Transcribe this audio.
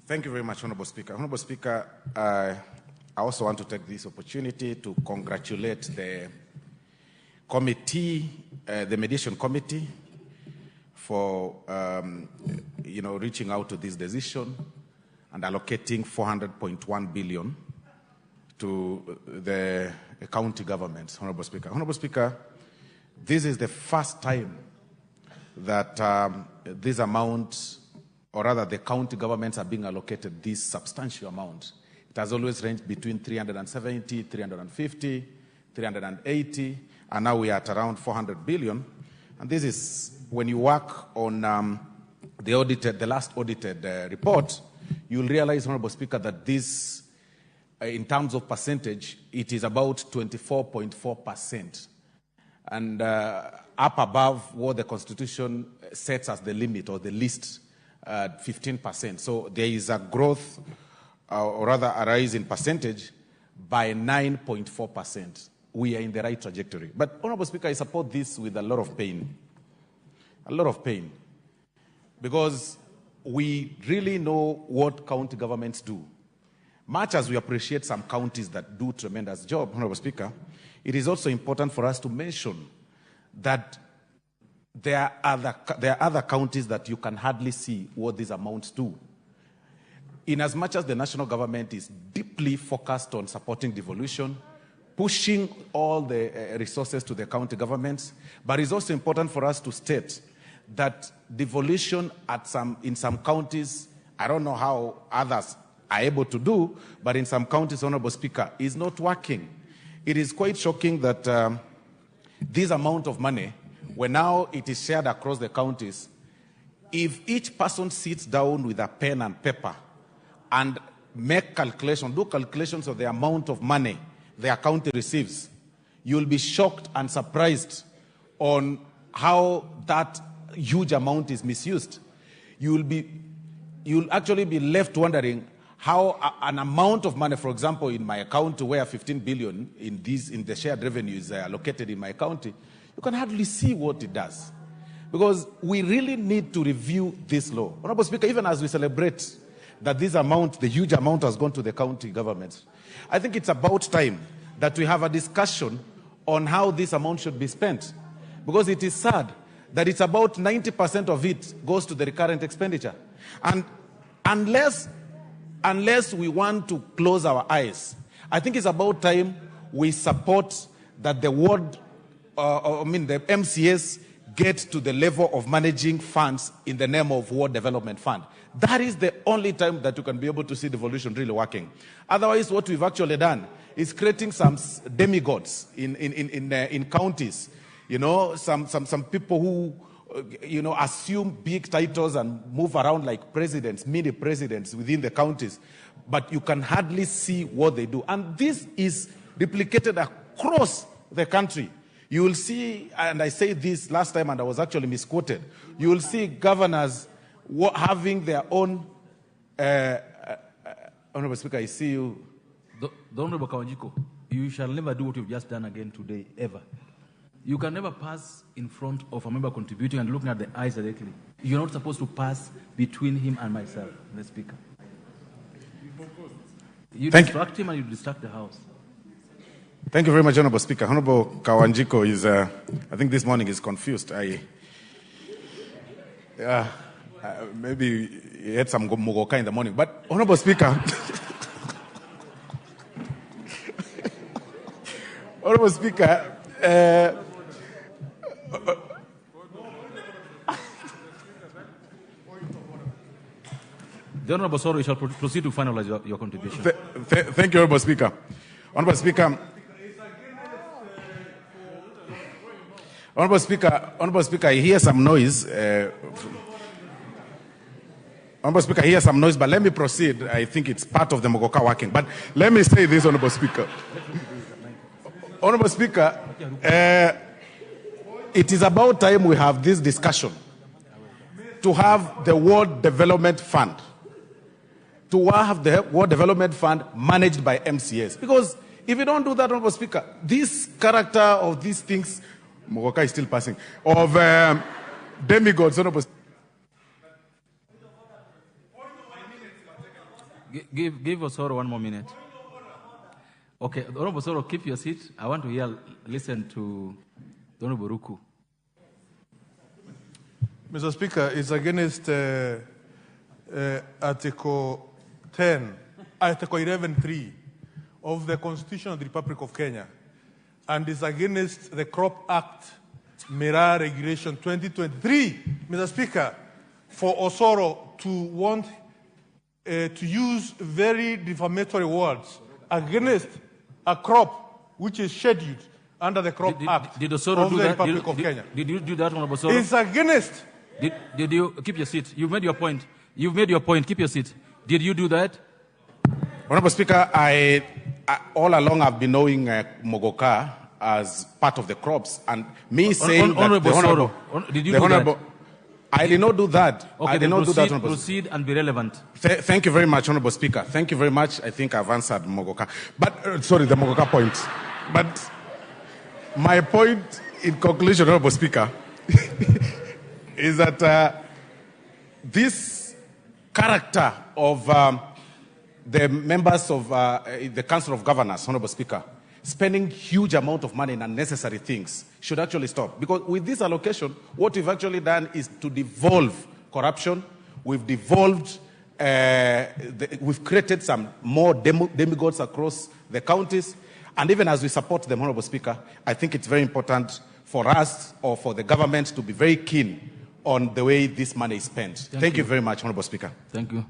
Thank you very much, Honorable Speaker. Honorable Speaker, I also want to take this opportunity to congratulate the committee, the mediation committee, for reaching out to this decision and allocating 400.1 billion to the county governments. Honorable Speaker. Honorable Speaker, this is the first time that this amount, or rather the county governments, are being allocated this substantial amount. It has always ranged between 370, 350, 380, and now we are at around 400 billion. And this is, when you work on the last audited report, you'll realize, Honorable Speaker, that this, in terms of percentage, it is about 24.4%. And up above what the Constitution sets as the limit or the least, 15%. So there is a growth, or rather a rise in percentage by 9.4%. We are in the right trajectory. But, Honorable Speaker, I support this with a lot of pain. A lot of pain. Because we really know what county governments do. Much as we appreciate some counties that do a tremendous job, Honorable Speaker, it is also important for us to mention that there are other counties that you can hardly see what these amounts do. In as much as the national government is deeply focused on supporting devolution, pushing all the resources to the county governments, but it's also important for us to state that devolution in some counties, I don't know how others are able to do, but in some counties, Honorable Speaker, is not working. It is quite shocking that this amount of money, when now it is shared across the counties, if each person sits down with a pen and paper and do calculations of the amount of money their county receives, you'll be shocked and surprised on how that huge amount is misused. You'll actually be left wondering how an amount of money, for example, in my county where 15 billion in the shared revenue is allocated in my county, you can hardly see what it does. Because we really need to review this law. Honorable Speaker, even as we celebrate that this amount, the huge amount, has gone to the county governments, I think it's about time that we have a discussion on how this amount should be spent. Because it is sad that it's about 90% of it goes to the recurrent expenditure. And unless we want to close our eyes, I think it's about time we support that the MCS get to the level of managing funds in the name of Ward Development Fund. That is the only time that you can be able to see devolution really working. Otherwise, what we've actually done is creating some demigods in counties. You know, some people who assume big titles and move around like presidents, mini presidents within the counties, but you can hardly see what they do. And this is replicated across the country. You will see, and I said this last time and I was actually misquoted, you will see governors having their own, Honorable Speaker, I see you. The Honorable Kawanjiko, you shall never do what you've just done again today, ever. You can never pass in front of a member contributing and looking at the eyes directly. You're not supposed to pass between him and myself, the Speaker. You distract him and you distract the House. Thank you very much, Honorable Speaker. Honorable Kawanjiko is, I think this morning is confused. Maybe he had some Muguka in the morning. But, Honorable Speaker, Honorable Speaker, the Honorable Osoro, you shall proceed to finalize your contribution. Thank you, Honorable Speaker. Honorable Speaker, I hear some noise. Honorable Speaker, I hear some noise, but let me proceed. I think it's part of the Muguka working. But let me say this, Honorable Speaker. Honorable Speaker, it is about time we have this discussion to have the World Development Fund, to have the World Development Fund managed by MCS. Because if you don't do that, Honorable Speaker, this character of these things, Muguka is still passing, of demigods, Honorable Speaker. Give Osoro 1 more minute. Okay, Honorable Osoro, keep your seat. I want to listen to Honorable Ruku. Mr. Speaker, it's against Article 11.3 of the Constitution of the Republic of Kenya, and is against the Crop Act Mirror Regulation 2023, Mr. Speaker, for Osoro to want to use very defamatory words against a crop which is scheduled under the Crop Act did Osoro of do the that? Republic of Kenya. Did you do that, Honorable Osoro? It's against. Did you keep your seat? You've made your point. You've made your point. Keep your seat. Did you do that? Honorable Speaker, I all along I've been knowing Muguka as part of the crops, and me saying that the Honorable, did you do that? I did not do that. Okay, I did not do that, Honorable. Proceed and be relevant. Thank you very much, Honorable Speaker. Thank you very much. I think I've answered Muguka. But, sorry, the Muguka point. But my point in conclusion, Honorable Speaker, is that this character of the members of the Council of Governors, Honorable Speaker, spending huge amount of money in unnecessary things should actually stop. Because with this allocation, what we've actually done is to devolve corruption. We've devolved, we've created some more demigods across the counties. And even as we support them, Honorable Speaker, I think it's very important for us or for the government to be very keen on the way this money is spent. Thank you very much, Honorable Speaker. Thank you.